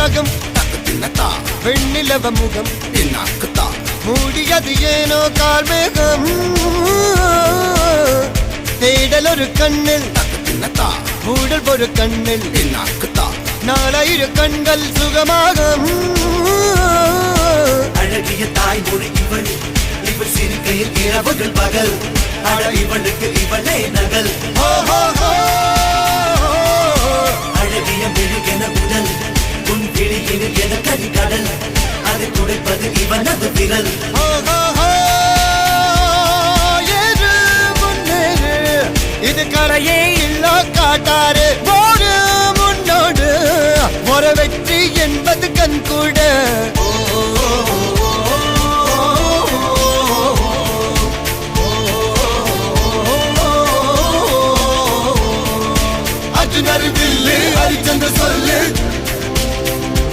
ராகம் வெண்ணிலவ முகம் மூடியது ஏனோ கால்மேகம் தேடல் ஒரு கண்ணில் மூடல் ஒரு கண்ணில் நாலாயிரம் கண்கள் சுகமாக அழகிய தாய்மொழி இவள் இவள் சிரிக்கையில் இரவுகள் பகல் அழ இவளுக்கு இவளே நகல் அழகிய மெழுகென உடல் உன் கிளியில் என கரி கடல் அதை துடைப்பது இவனது விரல் இது கரையே இல்ல காட்டார்